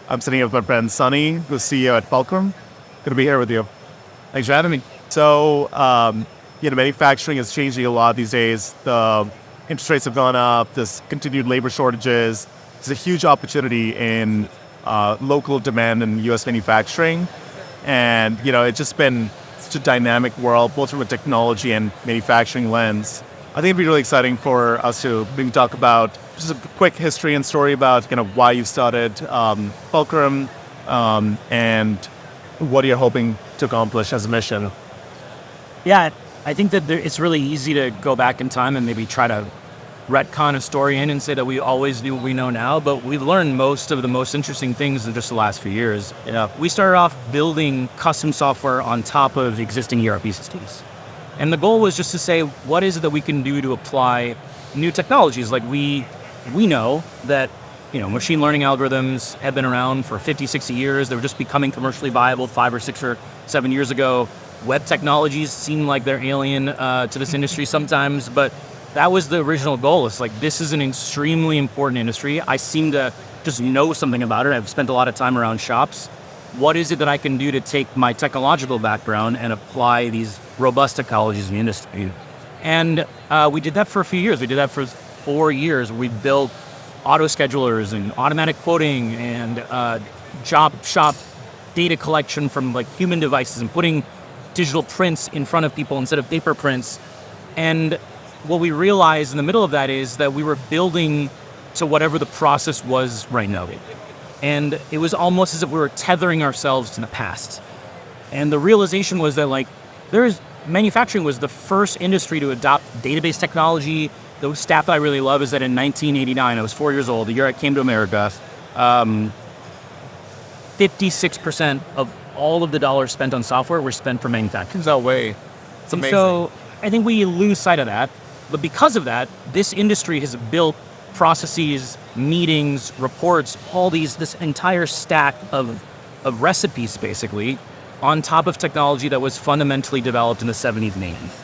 I'm sitting here with my friend Sunny, who's CEO at Fulcrum. Good to be here with you. Thanks for having me. So, manufacturing is changing a lot these days. The interest rates have gone up. There's continued labor shortages. There's a huge opportunity in local demand in U.S. manufacturing. And, it's just been such a dynamic world, both from a technology and manufacturing lens. I think it'd be really exciting for us to maybe talk about just a quick history and story about kind of why you started Fulcrum and what you're hoping to accomplish as a mission. Yeah, I think that it's really easy to go back in time and maybe try to retcon a story in and say that we always knew what we know now, but we've learned most of the most interesting things in just the last few years. Yeah. We started off building custom software on top of existing ERP systems. And the goal was just to say, what is it that we can do to apply new technologies? Like we know that, machine learning algorithms have been around for 50, 60 years. They were just becoming commercially viable 5 or 6 or 7 years ago. Web technologies seem like they're alien to this industry sometimes, but that was the original goal. It's like, this is an extremely important industry. I seem to just know something about it. I've spent a lot of time around shops. What is it that I can do to take my technological background and apply these robust technologies in the industry? And we did that for a few years. We did that for 4 years. We built auto schedulers and automatic quoting and job shop data collection from like human devices and putting digital prints in front of people instead of paper prints. And what we realized in the middle of that is that we were building to whatever the process was right now. And it was almost as if we were tethering ourselves to the past. And the realization was that manufacturing was the first industry to adopt database technology. The stat that I really love is that in 1989, I was 4 years old, the year I came to America, 56% of all of the dollars spent on software were spent for manufacturing. No way. It's amazing. So I think we lose sight of that. But because of that, this industry has built processes, meetings, reports, this entire stack of recipes, basically, on top of technology that was fundamentally developed in the 70s and 80s.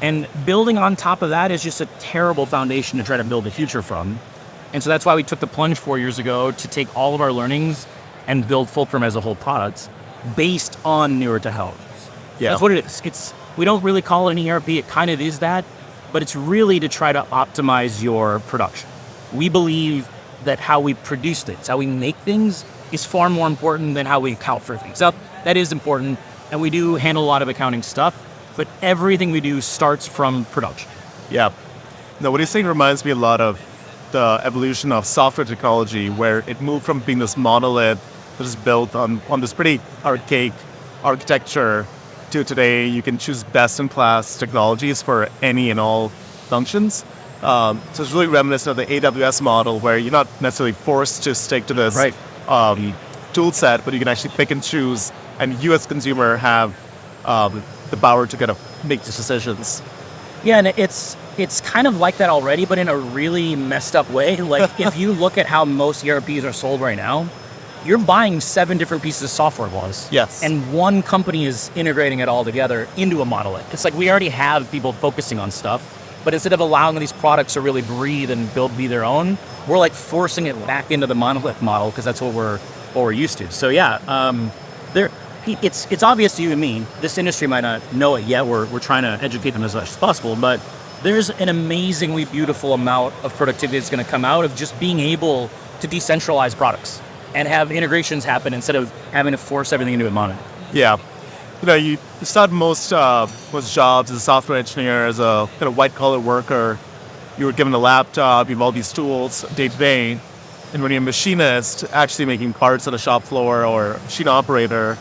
And building on top of that is just a terrible foundation to try to build a future from. And so that's why we took the plunge 4 years ago to take all of our learnings and build Fulcrum as a whole product based on newer technologies. Yeah. That's what it is. We don't really call it an ERP. It kind of is that, but it's really to try to optimize your production. We believe that how we produce things, how we make things, is far more important than how we account for things. Now, that is important, and we do handle a lot of accounting stuff, but everything we do starts from production. Yeah. No, what you're saying reminds me a lot of the evolution of software technology, where it moved from being this monolith that is built on this pretty archaic architecture to today you can choose best-in-class technologies for any and all functions. So it's really reminiscent of the AWS model, where you're not necessarily forced to stick to this tool set, but you can actually pick and choose, and you as consumer have the power to kind of make these decisions. Yeah, and it's kind of like that already, but in a really messed up way. Like, if you look at how most ERPs are sold right now, you're buying 7 different pieces of software at once. Yes. And one company is integrating it all together into a monolith. It's like we already have people focusing on stuff, but instead of allowing these products to really breathe and be their own, we're like forcing it back into the monolith model because that's what we're used to. So yeah, it's obvious to you and me. This industry might not know it yet. We're trying to educate them as much as possible, but there's an amazingly beautiful amount of productivity that's going to come out of just being able to decentralize products and have integrations happen instead of having to force everything into a monolith. Yeah. You start most jobs as a software engineer, as a kind of white-collar worker. You were given a laptop, you have all these tools day to day. And when you're a machinist, actually making parts on a shop floor, or machine operator,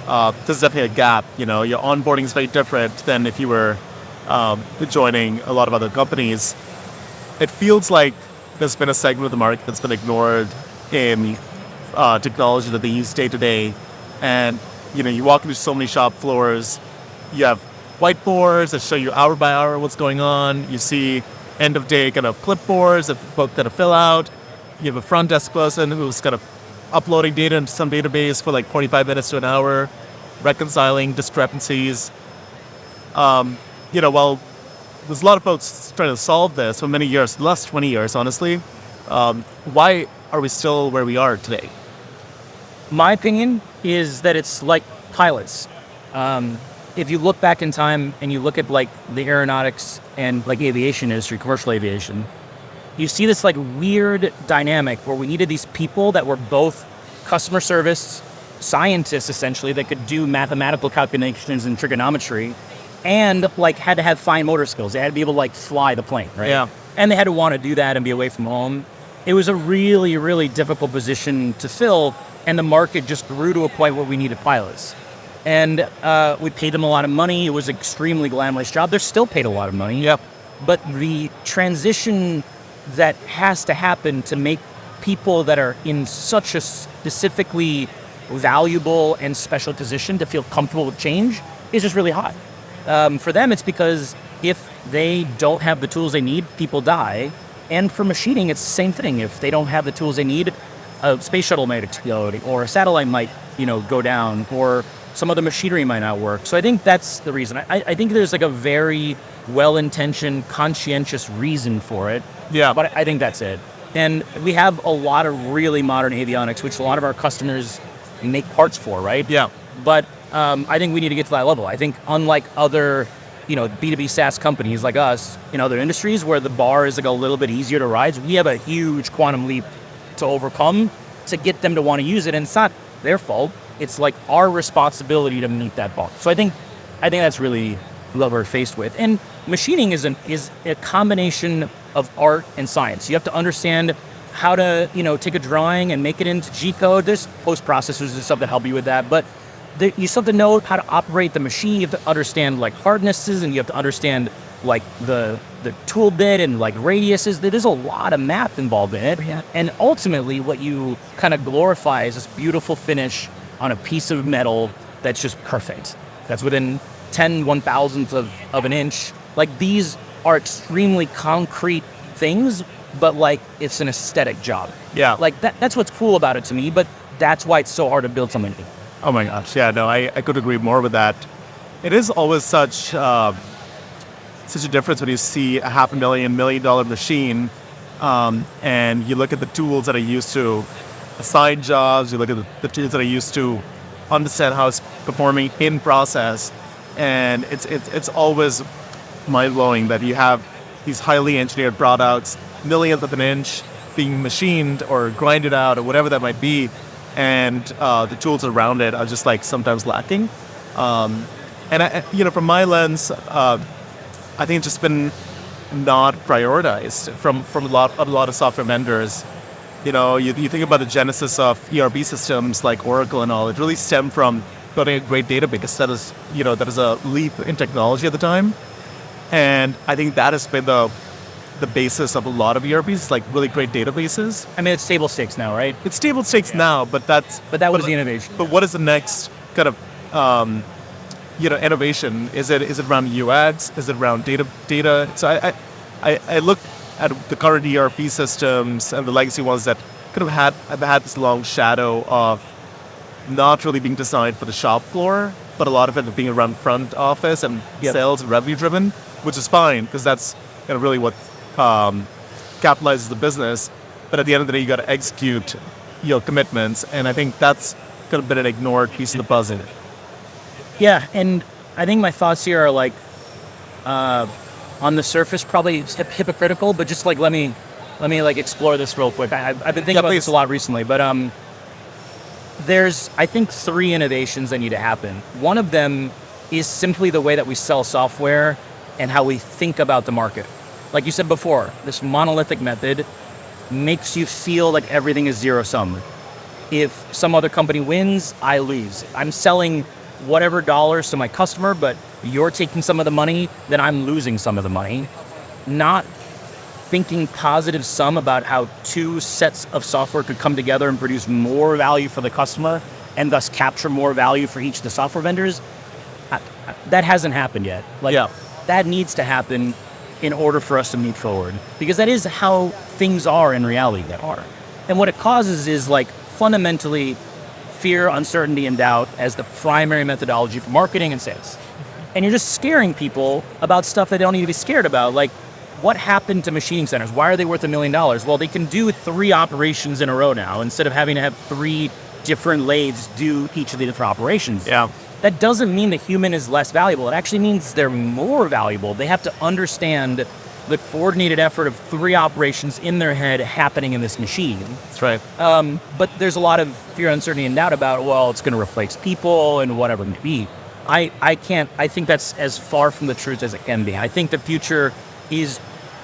there's definitely a gap. Your onboarding is very different than if you were joining a lot of other companies. It feels like there's been a segment of the market that's been ignored in technology that they use day to day. And you walk into so many shop floors, you have whiteboards that show you hour by hour what's going on. You see end of day kind of clipboards that folks kind of fill out. You have a front desk person who's kind of uploading data into some database for like 45 minutes to an hour, reconciling discrepancies. While there's a lot of folks trying to solve this for many years, the last 20 years, honestly, why are we still where we are today? My opinion is that it's like pilots. If you look back in time and you look at like the aeronautics and like aviation industry, commercial aviation, you see this like weird dynamic where we needed these people that were both customer service scientists essentially that could do mathematical calculations and trigonometry and like had to have fine motor skills. They had to be able to like fly the plane, right? Yeah. And they had to want to do that and be away from home. It was a really, really difficult position to fill, and the market just grew to a point where we needed pilots. And we paid them a lot of money. It was an extremely glamorous job. They're still paid a lot of money. Yep. But the transition that has to happen to make people that are in such a specifically valuable and special position to feel comfortable with change is just really hot. For them, it's because if they don't have the tools they need, people die. And for machining, it's the same thing. If they don't have the tools they need, a space shuttle might explode, or a satellite might, go down, or some other machinery might not work. So I think that's the reason. I think there's like a very well-intentioned, conscientious reason for it. Yeah. But I think that's it. And we have a lot of really modern avionics, which a lot of our customers make parts for, right? Yeah. But I think we need to get to that level. I think unlike other, B2B SaaS companies like us in other industries where the bar is like a little bit easier to rise, we have a huge quantum leap to overcome to get them to want to use it. And it's not their fault. It's like our responsibility to meet that bar. So I think that's really what we're faced with. And machining is a combination of art and science. You have to understand how to, take a drawing and make it into G code. There's post processors and stuff that help you with that, but you still have to know how to operate the machine. You have to understand like hardnesses, and you have to understand like the tool bit and like radiuses. There's a lot of math involved in it. Yeah. And ultimately what you kind of glorify is this beautiful finish on a piece of metal that's just perfect. That's within 10/1000th of an inch. Like these are extremely concrete things, but like it's an aesthetic job. Yeah. Like that's what's cool about it to me, but that's why it's so hard to build something. Oh my gosh, yeah, no, I could agree more with that. It is always such a difference when you see a $500,000, $1 million machine, and you look at the tools that are used to assign jobs, you look at the tools that are used to understand how it's performing in process, and it's always mind-blowing that you have these highly engineered products, millionth of an inch, being machined or grinded out or whatever that might be, and the tools around it are just like sometimes lacking. And from my lens, I think it's just been not prioritized from a lot of software vendors. You think about the genesis of ERP systems like Oracle and all. It really stemmed from building a great database that is a leap in technology at the time, and I think that has been the basis of a lot of ERPs, like really great databases. I mean, it's table stakes now, right? It's table stakes now, but that was the innovation. But what is the next kind of innovation? Is it around UX? Is it around data? So I look at the current ERP systems and the legacy ones that have had this long shadow of not really being designed for the shop floor, but a lot of it being around front office and sales and revenue driven, which is fine because that's really what capitalizes the business. But at the end of the day, you got to execute your commitments, and I think that's kind of been an ignored piece of the puzzle. Yeah, and I think my thoughts here are like, on the surface, probably hypocritical, but just like let me like explore this real quick. I've been thinking about this a lot recently, but there's I think 3 innovations that need to happen. One of them is simply the way that we sell software and how we think about the market. Like you said before, this monolithic method makes you feel like everything is zero sum. If some other company wins, I lose. I'm selling whatever dollars to my customer, but you're taking some of the money, then I'm losing some of the money. Not thinking positive sum about how 2 sets of software could come together and produce more value for the customer and thus capture more value for each of the software vendors. That hasn't happened yet. That needs to happen in order for us to move forward, because that is how things are in reality. That are, and what it causes is like fundamentally fear, uncertainty, and doubt as the primary methodology for marketing and sales. And you're just scaring people about stuff they don't need to be scared about. Like, what happened to machining centers? Why are they worth $1 million? Well, they can do 3 operations in a row now instead of having to have 3 different lathes do each of the different operations. Yeah. That doesn't mean the human is less valuable. It actually means they're more valuable. They have to understand the coordinated effort of 3 operations in their head happening in this machine. That's right. But there's a lot of fear, uncertainty, and doubt about, well, it's going to replace people and whatever it may be. I think that's as far from the truth as it can be. I think the future is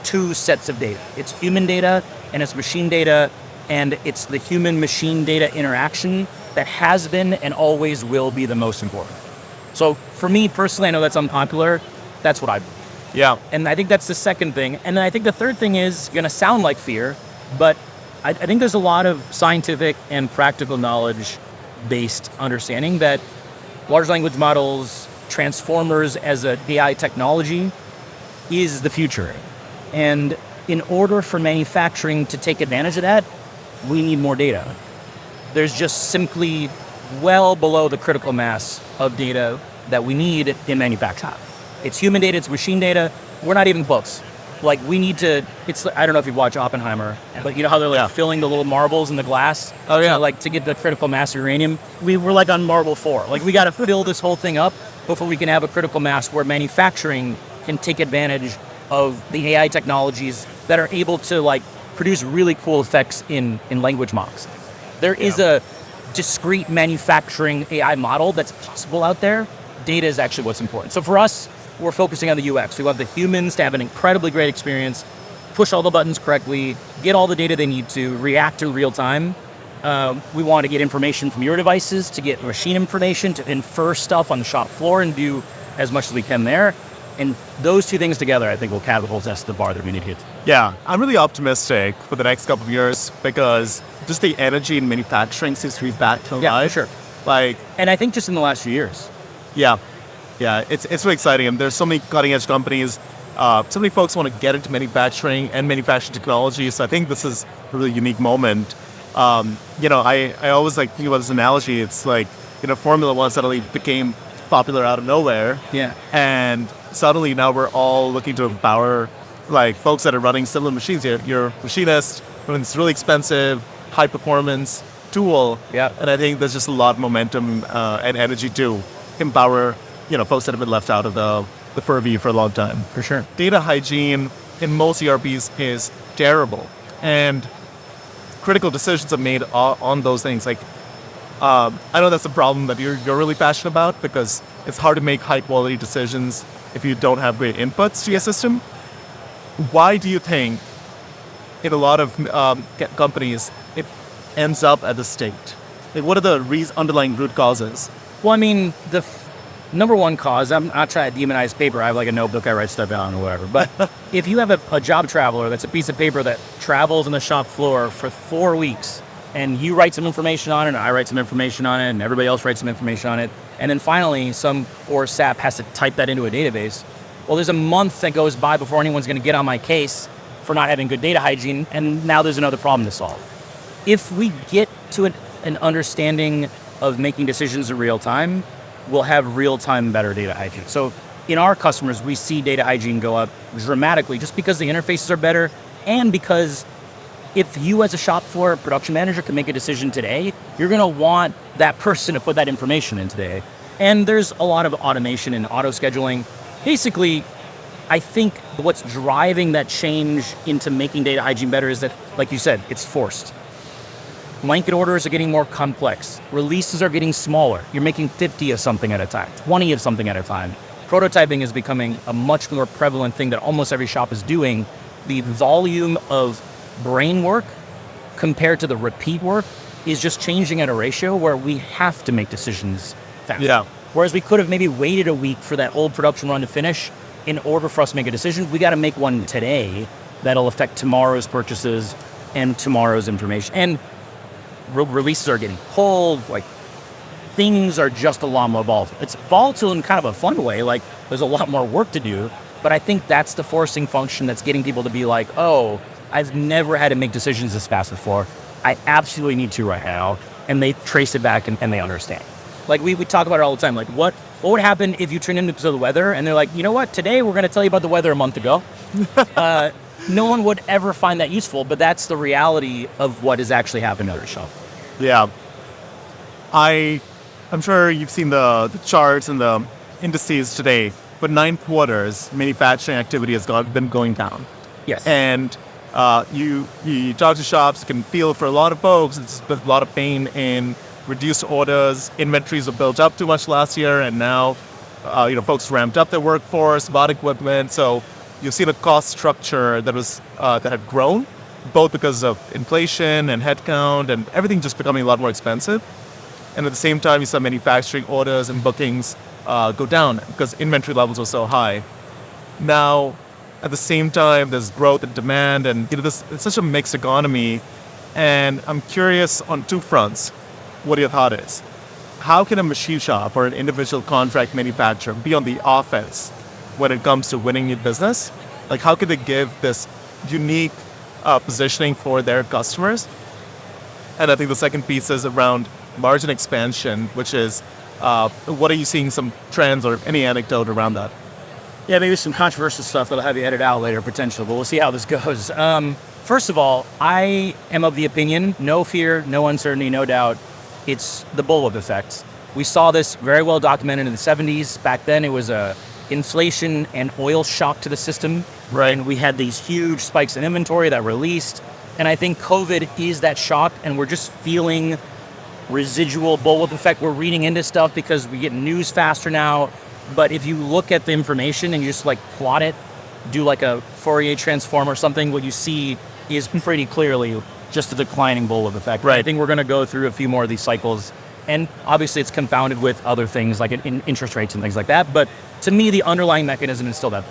2 sets of data. It's human data and it's machine data, and it's the human-machine data interaction that has been and always will be the most important. So for me personally, I know that's unpopular. That's what I believe. Yeah. And I think that's the second thing. And then I think the third thing is going to sound like fear, but I think there's a lot of scientific and practical knowledge-based understanding that large language models, transformers as an AI technology is the future. And in order for manufacturing to take advantage of that, we need more data. There's just simply well below the critical mass of data that we need in manufacturing. It's human data, it's machine data. We're not even close. Like we need to, I don't know if you've watched Oppenheimer, but you know how they're like filling the little marbles in the glass? Oh yeah. So, like to get the critical mass of uranium. We're like on marble 4. Like we got to fill this whole thing up before we can have a critical mass where manufacturing can take advantage of the AI technologies that are able to like produce really cool effects in language models. There is a discrete manufacturing AI model that's possible out there. Data is actually what's important. So for us, we're focusing on the UX. We want the humans to have an incredibly great experience, push all the buttons correctly, get all the data they need to, react in real time. We want to get information from your devices, to get machine information, to infer stuff on the shop floor and do as much as we can there. And those 2 things together, I think, will catapult us to the bar that we need to hit. Yeah, I'm really optimistic for the next couple of years because just the energy in manufacturing seems to be back to life. Yeah, for sure. Like, and I think just in the last few years. Yeah, it's really exciting. And there's so many cutting-edge companies. So many folks want to get into manufacturing and manufacturing technology. So I think this is a really unique moment. I always like think about this analogy. It's like, Formula One suddenly became popular out of nowhere. Yeah. And suddenly now we're all looking to empower like folks that are running similar machines. You're a machinist, running this really expensive, high performance tool. Yeah. And I think there's just a lot of momentum and energy to empower, folks that have been left out of the purview for a long time. For sure. Data hygiene in most ERPs is terrible. And critical decisions are made on those things. Like, I know that's a problem that you're really passionate about because it's hard to make high quality decisions if you don't have great inputs to your system. Why do you think in a lot of companies it ends up at the state? Like, what are the underlying root causes? Well, I mean, the number one cause, I'm not trying to demonize paper. I have like a notebook I write stuff down or whatever. But if you have a job traveler that's a piece of paper that travels on the shop floor for 4 weeks, and you write some information on it, and I write some information on it, and everybody else writes some information on it, and then finally some poor sap has to type that into a database, well, there's a month that goes by before anyone's going to get on my case for not having good data hygiene, and now there's another problem to solve. If we get to an understanding of making decisions in real time, we'll have real-time better data hygiene. So in our customers, we see data hygiene go up dramatically just because the interfaces are better, and because if you as a shop floor production manager can make a decision today, you're going to want that person to put that information in today. And there's a lot of automation and auto scheduling. Basically, I think what's driving that change into making data hygiene better is that, like you said, it's forced. Blanket orders are getting more complex. Releases are getting smaller. You're making 50 of something at a time, 20 of something at a time. Prototyping is becoming a much more prevalent thing that almost every shop is doing. The volume of brain work compared to the repeat work is just changing at a ratio where we have to make decisions fast. Yeah. Whereas we could have maybe waited a week for that old production run to finish. In order for us to make a decision, we got to make one today that'll affect tomorrow's purchases and tomorrow's information. And releases are getting pulled, like things are just a lot more volatile. It's volatile in kind of a fun way, like there's a lot more work to do, but I think that's the forcing function that's getting people to be like, oh, I've never had to make decisions this fast before. I absolutely need to right now. And they trace it back and they understand. Like we talk about it all the time. Like what would happen if you turn into the weather and they're like, you know what, today we're going to tell you about the weather a month ago. No one would ever find that useful, but that's the reality of what has actually happened at our shop. Yeah. I'm sure you've seen the charts and the indices today. For 9 quarters, manufacturing activity has been going down. Yes. And you talk to shops, you can feel for a lot of folks, it's been a lot of pain in reduced orders. Inventories were built up too much last year, and now folks ramped up their workforce, bought equipment. So you've seen a cost structure that had grown, both because of inflation and headcount and everything just becoming a lot more expensive. And at the same time, you saw manufacturing orders and bookings go down because inventory levels are so high. Now, at the same time, there's growth and demand, and it's such a mixed economy. And I'm curious on two fronts, what your thought is. How can a machine shop or an individual contract manufacturer be on the offense when it comes to winning new business? Like, how can they give this unique positioning for their customers? And I think the second piece is around margin expansion, which is what are you seeing some trends or any anecdote around that? Yeah, maybe some controversial stuff that I'll have you edit out later, potentially, but we'll see how this goes. First of all, I am of the opinion, no fear, no uncertainty, no doubt, it's the bullwhip effect. We saw this very well documented in the 70s. Back then, it was a inflation and oil shock to the system. Right. And we had these huge spikes in inventory that released. And I think COVID is that shock, and we're just feeling residual bullwhip effect. We're reading into stuff because we get news faster now. But if you look at the information and you just plot it, do a Fourier transform or something, what you see is pretty clearly just a declining bullwhip effect. Right. I think we're going to go through a few more of these cycles. And obviously it's confounded with other things like in interest rates and things like that. But to me, the underlying mechanism is still that.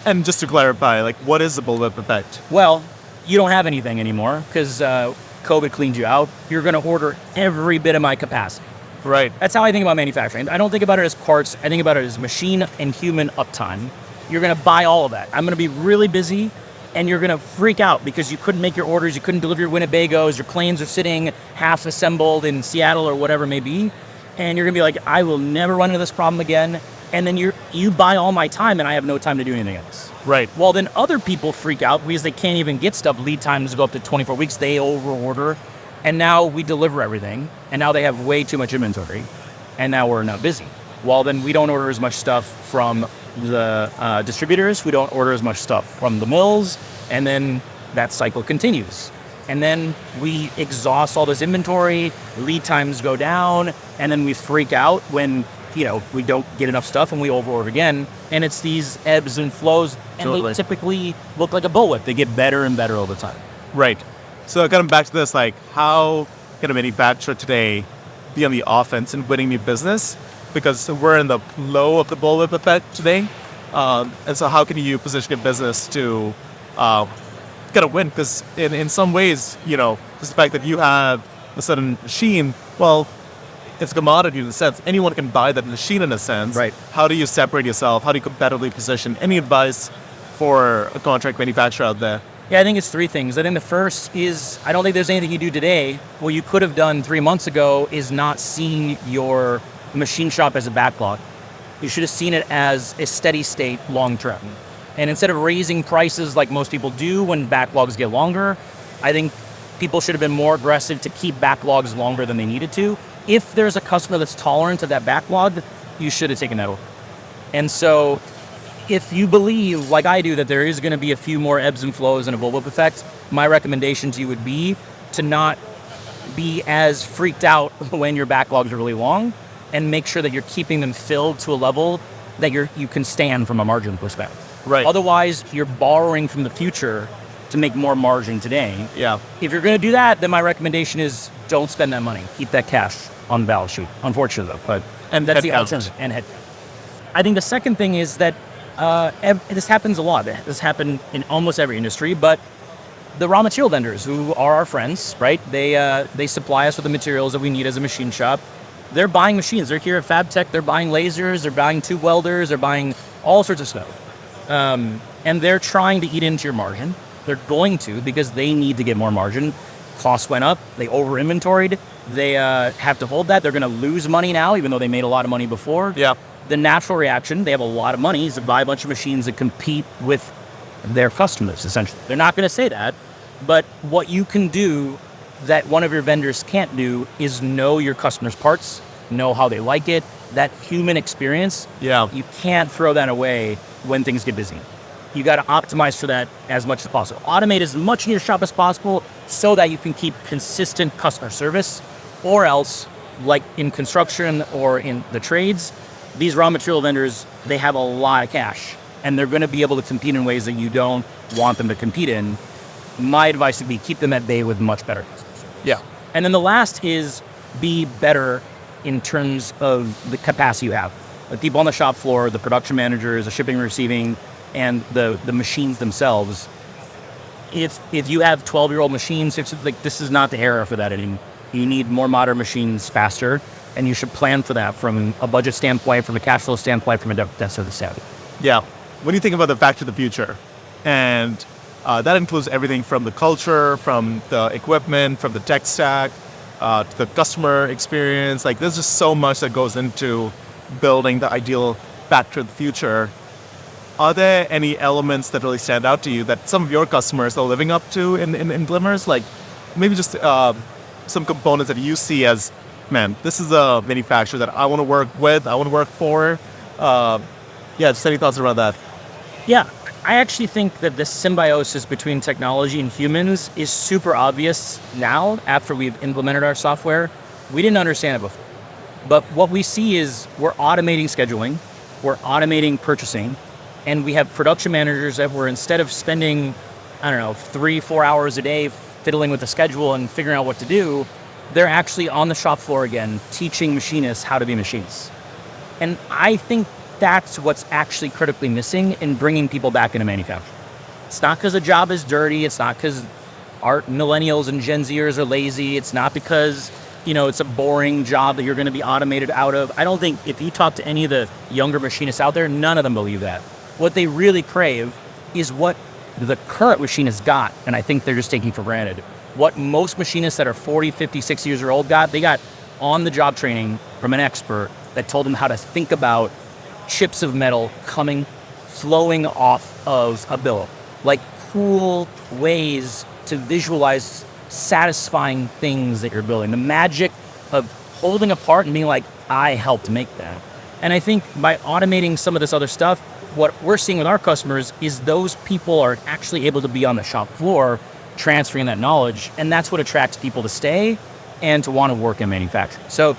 And just to clarify, what is the bullwhip effect? Well, you don't have anything anymore because COVID cleaned you out. You're going to order every bit of my capacity. Right. That's how I think about manufacturing. I don't think about it as parts. I think about it as machine and human uptime. You're going to buy all of that. I'm going to be really busy, and you're going to freak out because you couldn't make your orders. You couldn't deliver your Winnebagos. Your planes are sitting half assembled in Seattle or whatever it may be. And you're going to be like, I will never run into this problem again. And then you buy all my time, and I have no time to do anything else. Right. Well, then other people freak out because they can't even get stuff. Lead times go up to 24 weeks. They overorder. And now we deliver everything, and now they have way too much inventory, and now we're not busy. Well, then we don't order as much stuff from the distributors, we don't order as much stuff from the mills, and then that cycle continues. And then we exhaust all this inventory, lead times go down, and then we freak out when we don't get enough stuff and we overorder again. And it's these ebbs and flows, and They typically look like a bullwhip. They get better and better over time. Right. So kind of back to this, how can a manufacturer today be on the offense and winning new business? Because we're in the low of the bullwhip effect today. And so how can you position your business to kind of win? Because in some ways, just the fact that you have a certain machine, well, it's a commodity in a sense. Anyone can buy that machine in a sense. Right. How do you separate yourself? How do you competitively position? Any advice for a contract manufacturer out there? Yeah, I think it's three things. I think the first is, I don't think there's anything you do today. What you could have done 3 months ago is not seen your machine shop as a backlog. You should have seen it as a steady state long term. And instead of raising prices like most people do when backlogs get longer, I think people should have been more aggressive to keep backlogs longer than they needed to. If there's a customer that's tolerant of that backlog, you should have taken that over. And so if you believe, like I do, that there is going to be a few more ebbs and flows and a bullwhip effect, my recommendation to you would be to not be as freaked out when your backlogs are really long, and make sure that you're keeping them filled to a level that you can stand from a margin perspective. Right. Otherwise, you're borrowing from the future to make more margin today. Yeah. If you're going to do that, then my recommendation is don't spend that money. Keep that cash on the balance sheet. Unfortunately, though, and that's the alternative. And headcount. I think the second thing is that this happens a lot. This happened in almost every industry, but the raw material vendors, who are our friends, right? They supply us with the materials that we need as a machine shop. They're buying machines. They're here at Fabtech. They're buying lasers. They're buying tube welders. They're buying all sorts of stuff. And they're trying to eat into your margin. They're going to, because they need to get more margin. Costs went up. They over-inventoried. They have to hold that. They're going to lose money now, even though they made a lot of money before. Yeah. The natural reaction, they have a lot of money, is to buy a bunch of machines that compete with their customers, essentially. They're not going to say that, but what you can do that one of your vendors can't do is know your customers' parts, know how they like it, that human experience. Yeah. You can't throw that away when things get busy. You got to optimize for that as much as possible. Automate as much in your shop as possible so that you can keep consistent customer service, or else, like in construction or in the trades, these raw material vendors, they have a lot of cash and they're going to be able to compete in ways that you don't want them to compete in. My advice would be keep them at bay with much better customer service. Yeah. And then the last is be better in terms of the capacity you have. The people on the shop floor, the production managers, the shipping and receiving, and the machines themselves. If you have 12-year-old machines, it's like this is not the era for that anymore. You need more modern machines faster, and you should plan for that from a budget standpoint, from a cash flow standpoint, from a debt service standpoint. Yeah. When you think about the factory of the future, and that includes everything from the culture, from the equipment, from the tech stack, to the customer experience. Like there's just so much that goes into building the ideal factory of the future. Are there any elements that really stand out to you that some of your customers are living up to in Glimmers? Like maybe just some components that you see as, man, this is a manufacturer that I want to work with, I want to work for. Just any thoughts around that? Yeah, I actually think that this symbiosis between technology and humans is super obvious now after we've implemented our software. We didn't understand it before. But what we see is we're automating scheduling, we're automating purchasing, and we have production managers that were, instead of spending, 3-4 hours a day fiddling with the schedule and figuring out what to do, they're actually on the shop floor again, teaching machinists how to be machinists. And I think that's what's actually critically missing in bringing people back into manufacturing. It's not because the job is dirty. It's not because our millennials and Gen Zers are lazy. It's not because, it's a boring job that you're going to be automated out of. I don't think if you talk to any of the younger machinists out there, none of them believe that. What they really crave is what the current machinists got, and I think they're just taking for granted. What most machinists that are 40, 50, 60 years old got, they got on-the-job training from an expert that told them how to think about chips of metal flowing off of a billet. Like cool ways to visualize satisfying things that you're building. The magic of holding a part and being like, I helped make that. And I think by automating some of this other stuff, what we're seeing with our customers is those people are actually able to be on the shop floor transferring that knowledge. And that's what attracts people to stay and to want to work in manufacturing. So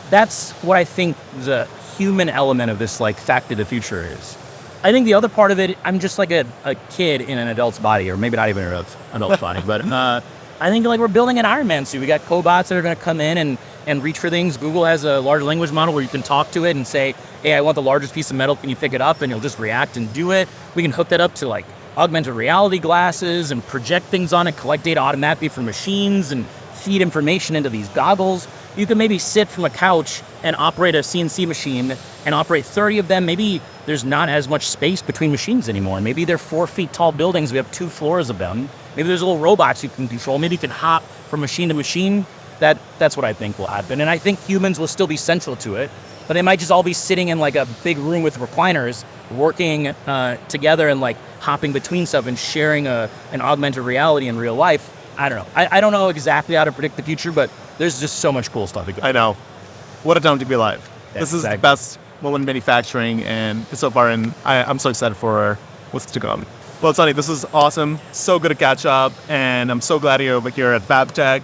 that's what I think the human element of this factory of the future is. I think the other part of it, I'm just like a kid in an adult's body, or maybe not even an adult's body, but I think we're building an Iron Man suit. We got cobots that are going to come in and reach for things. Google has a large language model where you can talk to it and say, hey, I want the largest piece of metal. Can you pick it up? And it'll just react and do it. We can hook that up to augmented reality glasses and project things on it, collect data automatically from machines and feed information into these goggles. You can maybe sit from a couch and operate a CNC machine and operate 30 of them. Maybe there's not as much space between machines anymore. Maybe they're 4 feet tall buildings. We have 2 floors of them. Maybe there's little robots you can control. Maybe you can hop from machine to machine. That's what I think will happen. And I think humans will still be central to it, but they might just all be sitting in a big room with recliners, working together and hopping between stuff and sharing an augmented reality in real life. I don't know. I don't know exactly how to predict the future, but there's just so much cool stuff. I know. What a time to be alive. Yeah, this is the best moment in manufacturing, and so far, and I'm so excited for what's to come. Well, Sunny, this is awesome. So good to catch up, and I'm so glad you're over here at Fabtech.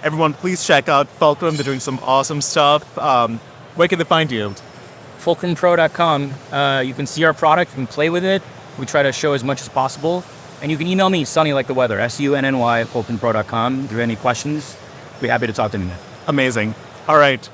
Everyone, please check out Fulcrum. They're doing some awesome stuff. Where can they find you? FulcrumPro.com. You can see our product, you can play with it. We try to show as much as possible. And you can email me, Sunny like the weather, SUNNY at FulcrumPro.com. If you have any questions, I'd be happy to talk to you. Amazing. All right.